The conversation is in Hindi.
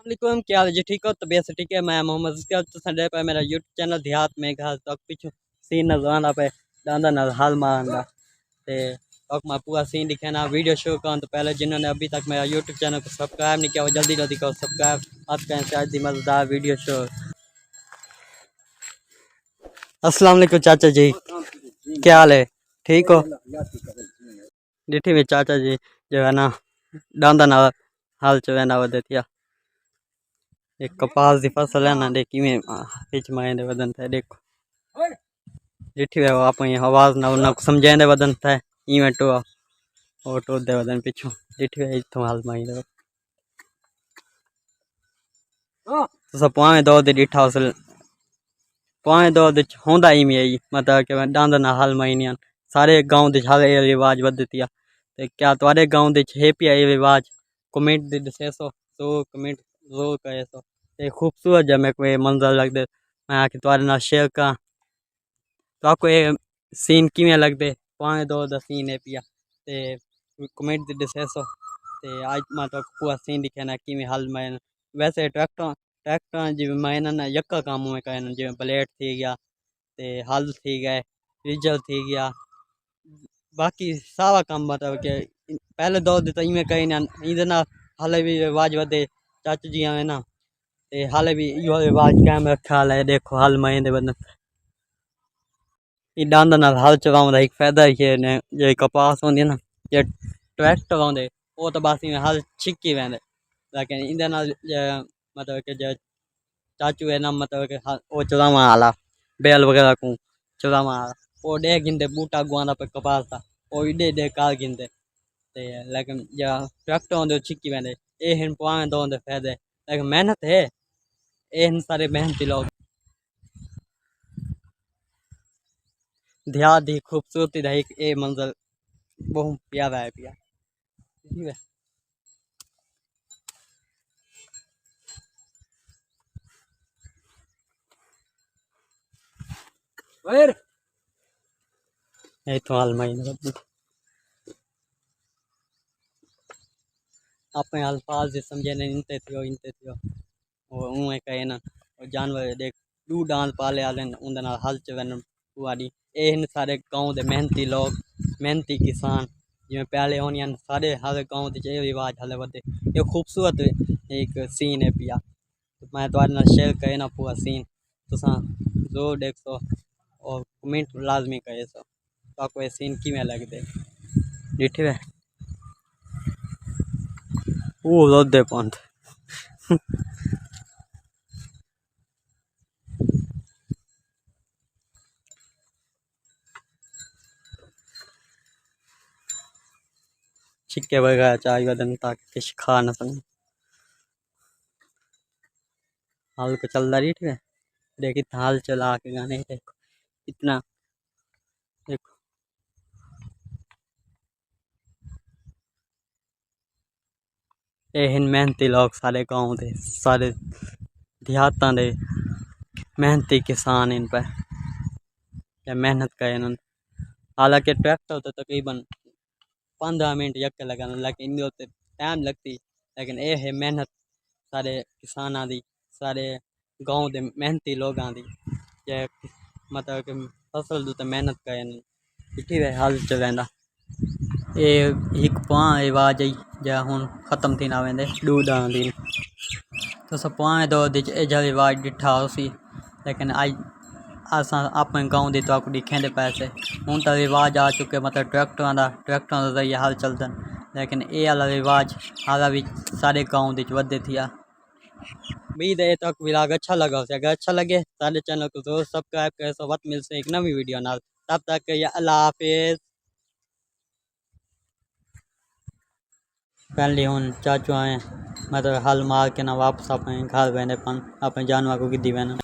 वालेकुम, क्या हाल है जी? ठीक हो? तबीयत से ठीक है? मैं मोहम्मद इसका तो संडे पे मेरा यूट्यूब चैनल देहात में घास तक पीछू सीन नजर आना पे डांदा ना हाल मारना ते तक मैं पूरा सीन दिखाना वीडियो शुरू करूँ तो पहले जिन्होंने अभी तक मेरा यूट्यूब चैनल को सब्सक्राइब नहीं किया वो जल्दी जल्दी करो सब्सक्राइब। आज कहें से आज दी मज़ेदार वीडियो शुरू। अस्सलाम वालेकुम चाचा जी, क्या हाल है? ठीक हो? डिठी में चाचा जी जो है ना डांदा ना हाल चवेना वधे थिया एक कपास की फसल है ना देखी में पिच माए वदन था देखो डिठी है आप आवाज ना उन्हें समझाए वदन था इवें टो ऑटो दे वदन पिछू डिठी है इथों हाल माई दे तो सब पाए दो दे डिठा असल पाए दो दे होंदा ही में आई मतलब कि डांदा ना हाल माई नहीं सारे गांव दे हाल ये रिवाज वधतिया ते क्या तुम्हारे गांव दे है भी ये रिवाज कमेंट दे दसे तो कमेंट जरूर करे सो ये खूबसूरत जमे कोई मंजर लगते मैं आके तुम्हारे ना शेयर का तो आपको ये सीन किमें लगते पाए दो द सीन है पिया ते कमेंट दे दसे सो ते आज मैं तो पूरा सीन दिखे ना किमें हाल में वैसे ट्रैक्टर ट्रैक्टर जिवें मैं ना यक्का काम में कहना जिवें ब्लेड थी गया ते हल थी गए डीजल थी गया बाकी सारा काम मतलब कि पहले दौर देता इवें कहीं ना इधर ना हाले भी रिवाज वधे चाचू जी आवे ना ते हाले भी यो रिवाज कायम रखा है देखो हाल में दे बदन ये डांदा नाल हल चलाउंदा एक फायदा ये ने जे कपास होंदी ना ये ट्रैक्टर आउंदे वो तो बस इवें हल छिक्की वेंदे लेकिन इंदे नाल मतलब कि जो चाचू है ना मतलब कि वो चलावा आला बैल वगैरह को चलावा आला वो डे गिनते बूटा गुआंदा पे कपास था वो डे डे कार गिनते ते लेकिन जो ट्रैक्टर होंदे छिक्की वेंदे ए हिन पावे दो होंदे फायदे लेकिन मेहनत है ए हिन सारे मेहनती लोग ध्यान दी खूबसूरती रही ए मंजर बहुत प्यारा है पिया ठीक है। ये तो हाल माई अपने अल्फाज से समझे नहीं इनते थियो वो उए कहे ना और जानवर देख दू डांस पाले आले उनदे नाल हल चवन पुआड़ी ए इन सारे गांव दे मेहनती लोग मेहनती किसान जिवें पहले होनियां सारे हर गांव दे रिवाज हले वधे ये खूबसूरत एक सीन है पिया तो मैं तुम्हारे नाल शेयर करे ना पूरा सीन तुसा जरूर देख सो और कमेंट लाजमी करे सो तो आपको ये सीन किवें लगदे डिठे है वो रोदे पंथ छिक्के वगैरह चाय वदन ताकि किश खा न सकें हाल को चल रही है देखी हाल चला के गाने देखो इतना देखो ये मेहनती लोग सारे गांव दे सारे देहातां दे मेहनती किसान इन पर या मेहनत करें हालांकि ट्रैक्टर तो तकरीबन 15 मिनट यक लगाना लेकिन इन होते टाइम लगती लेकिन ये है मेहनत सारे किसाना दी सारे गांव दे मेहनती लोगां दी जे मतलब कि फसल तो मेहनत करें इठी वे हाल च वेंदा ये एक पां रिवाज आई जा हुन खत्म थी ना वेंदे डूडा दी तो सब पां दो दी ए रिवाज डिठा उसी लेकिन आज असा अपने गाँव दी तो आपको दिखें दे पैसे हूँ तो रिवाज आ चुके मतलब ट्रैक्टर का जरिए हाल चलते लेकिन ये वाला रिवाज हाल भी सारे गाँव दी वधे थिया उम्मीद है तक विलाग अच्छा लगा उसे अगर अच्छा लगे सारे चैनल को जरूर सब्सक्राइब करें सो वक्त मिलते एक नवी वीडियो नाल तब तक या अल्लाह हाफिज पहले हूँ चाचू आए मतलब हल मार के ना वापस अपने घर बहने अपने जानवर को गिद्दी बहना